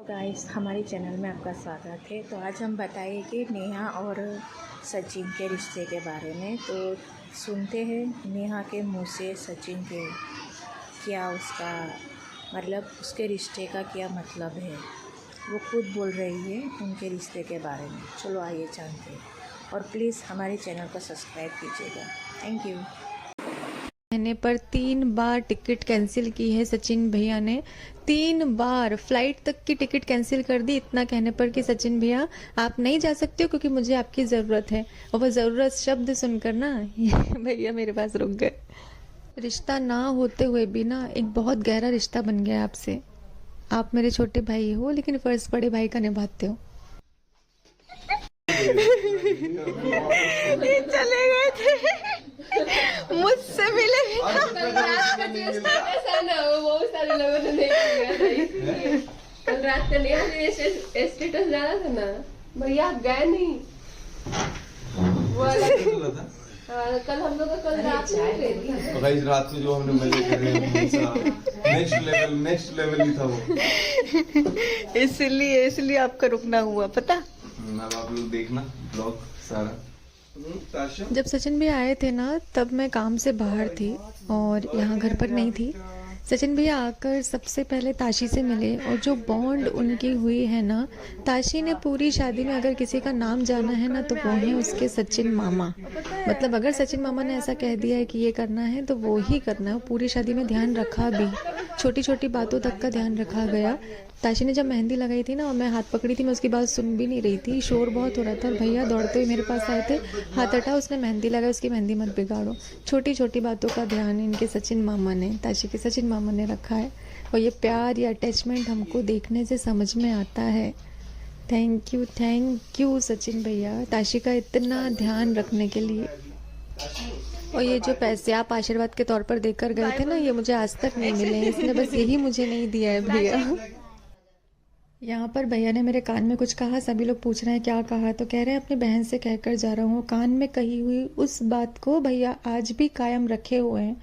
Guys, हमारे channel में आपका स्वागत है। तो आज हम बताएंगे नेहा और सचिन के रिश्ते के बारे में। तो सुनते हैं नेहा के मुंह से सचिन के क्या उसका मतलब उसके रिश्ते का क्या मतलब है। वो खुद बोल रही है उनके रिश्ते के बारे में। चलो आइए जानते हैं और प्लीज़ हमारे चैनल को सब्सक्राइब कीजिएगा। Thank you. कहने पर 3 बार टिकट कैंसिल की है सचिन भैया ने। 3 बार फ्लाइट तक की टिकट कैंसिल कर दी, इतना कहने पर कि सचिन भैया आप नहीं जा सकते हो क्योंकि मुझे आपकी ज़रूरत है। और वो ज़रूरत शब्द सुनकर ना भैया मेरे पास रुक गए। रिश्ता ना होते हुए भी ना एक बहुत गहरा रिश्ता बन गया आपसे। आप मेरे छोटे भाई हो लेकिन फर्ज बड़े भाई का निभाते हो। ये चले गए थे मुझसे मिले बहुत सारे लोगों ने देखा। कल रात को नेहा ने स्टेटस डाला था ना, भैया आप गए नहीं। कल हम लोग कल रात में गए थे। गाइस रात को जो हमने मजे करे नेक्स्ट लेवल ही था वो। इसलिए आपका रुकना हुआ पता। अब आप लोग देखना ब्लॉग सारा। जब सचिन भी आए थे ना तब मैं काम से बाहर थी और यहाँ घर पर नहीं थी। सचिन भैया आकर सबसे पहले ताशी से मिले और जो बॉन्ड उनकी हुई है ना, ताशी ने पूरी शादी में अगर किसी का नाम जाना है ना तो वो है उसके सचिन मामा। मतलब अगर सचिन मामा ने ऐसा कह दिया है कि ये करना है तो वो ही करना है। पूरी शादी में ध्यान रखा भी, छोटी छोटी बातों तक का ध्यान रखा गया। ताशी ने जब मेहंदी लगाई थी ना और मैं हाथ पकड़ी थी, मैं उसकी बात सुन भी नहीं रही थी, शोर बहुत हो रहा था और भैया दौड़ते हुए मेरे पास आए थे, हाथ हटा उसने मेहंदी लगाई, उसकी मेहंदी मत बिगाड़ो। छोटी छोटी बातों का ध्यान इनके सचिन मामा ने, ताशी के सचिन मामा ने रखा है और ये प्यार या अटैचमेंट हमको देखने से समझ में आता है। थैंक यू सचिन भैया, ताशी का इतना ध्यान रखने के लिए। और ये जो पैसे आप आशीर्वाद के तौर पर देकर गए थे ना, ये मुझे आज तक नहीं मिले हैं। इसने बस यही मुझे नहीं दिया है भैया। यहाँ पर भैया ने मेरे कान में कुछ कहा, सभी लोग पूछ रहे हैं क्या कहा, तो कह रहे हैं अपनी बहन से कहकर जा रहा हूँ। कान में कही हुई उस बात को भैया आज भी कायम रखे हुए हैं,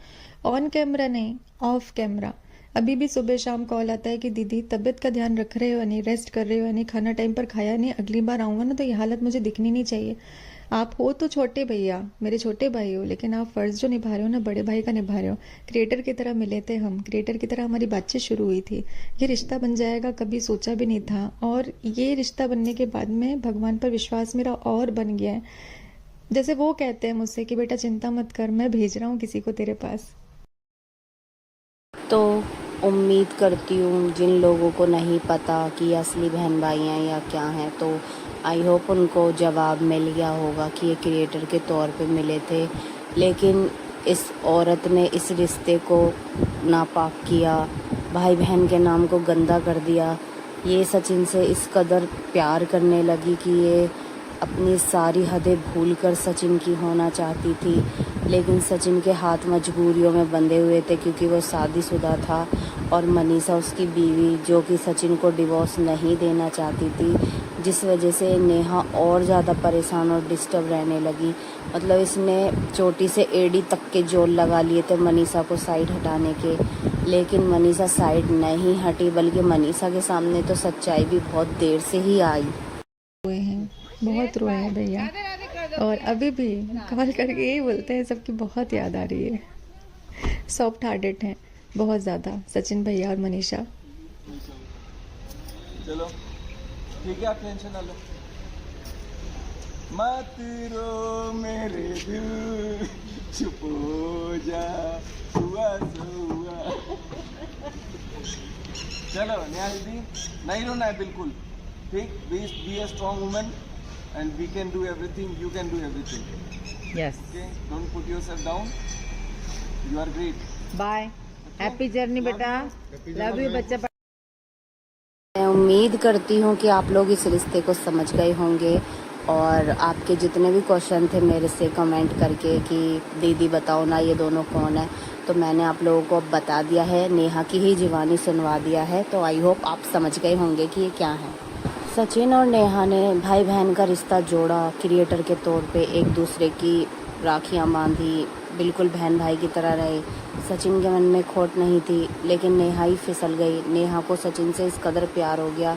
ऑन कैमरा नहीं, ऑफ कैमरा। अभी भी सुबह शाम कॉल आता है कि दीदी तबीयत का ध्यान रख रहे हो या नहीं, रेस्ट कर रहे हो या नहीं, खाना टाइम पर खाया नहीं, अगली बार आऊँगा ना तो ये हालत मुझे दिखनी नहीं चाहिए। आप हो तो छोटे भैया, मेरे छोटे भाई हो, लेकिन आप फर्ज जो निभा रहे हो ना बड़े भाई का निभा रहे हो। क्रिएटर की तरह मिले थे हम, क्रिएटर की तरह हमारी बातचीत शुरू हुई थी। ये रिश्ता बन जाएगा कभी सोचा भी नहीं था और ये रिश्ता बनने के बाद में भगवान पर विश्वास मेरा और बन गया है। जैसे वो कहते हैं मुझसे कि बेटा चिंता मत कर, मैं भेज रहा हूँ किसी को तेरे पास। तो उम्मीद करती हूँ जिन लोगों को नहीं पता कि असली बहन भाई हैं या क्या हैं, तो आई होप उनको जवाब मिल गया होगा कि ये क्रिएटर के तौर पे मिले थे, लेकिन इस औरत ने इस रिश्ते को नापाक किया, भाई बहन के नाम को गंदा कर दिया। ये सचिन से इस कदर प्यार करने लगी कि ये अपनी सारी हदें भूलकर सचिन की होना चाहती थी, लेकिन सचिन के हाथ मजबूरियों में बंधे हुए थे क्योंकि वो शादीशुदा था और मनीषा उसकी बीवी जो कि सचिन को डिवोर्स नहीं देना चाहती थी, जिस वजह से नेहा और ज़्यादा परेशान और डिस्टर्ब रहने लगी। मतलब इसने चोटी से एड़ी तक के जोर लगा लिए थे मनीषा को साइड हटाने के, लेकिन मनीषा साइड नहीं हटी, बल्कि मनीषा के सामने तो सच्चाई भी बहुत देर से ही आई। रोए हैं, बहुत रोए हैं भैया और अभी भी कॉल करके यही बोलते हैं सबकी बहुत याद आ रही है। सॉफ्ट हार्टेड हैं बहुत ज़्यादा सचिन भैया और मनीषा। चलो ठीक है, आप टेंशन ना लो। मत रो मेरे दिल, चुप हो जा, हुआ सो हुआ। चलो नेहा दीदी नहीं रोना है बिल्कुल, ठीक। Be a strong woman and we can do everything, you can do everything. Yes. Okay, don't put yourself down, you are great. Bye. Happy journey बेटा. Love you बच्चा. मैं उम्मीद करती हूँ कि आप लोग इस रिश्ते को समझ गए होंगे और आपके जितने भी क्वेश्चन थे मेरे से कमेंट करके कि दीदी बताओ ना ये दोनों कौन है, तो मैंने आप लोगों को अब बता दिया है, नेहा की ही जीवानी सुनवा दिया है। तो आई होप आप समझ गए होंगे कि ये क्या है। सचिन और नेहा ने भाई बहन का रिश्ता जोड़ा, क्रिएटर के तौर पे एक दूसरे की राखियाँ बांधी, बिल्कुल बहन भाई की तरह रहे। सचिन के मन में खोट नहीं थी, लेकिन नेहा ही फिसल गई। नेहा को सचिन से इस कदर प्यार हो गया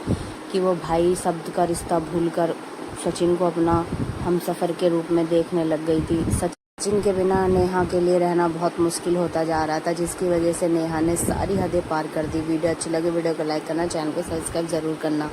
कि वो भाई शब्द का रिश्ता भूलकर सचिन को अपना हमसफ़र के रूप में देखने लग गई थी। सचिन के बिना नेहा के लिए रहना बहुत मुश्किल होता जा रहा था, जिसकी वजह से नेहा ने सारी हदें पार कर दी। वीडियो अच्छी लगे वीडियो को लाइक करना, चैनल को सब्सक्राइब ज़रूर करना।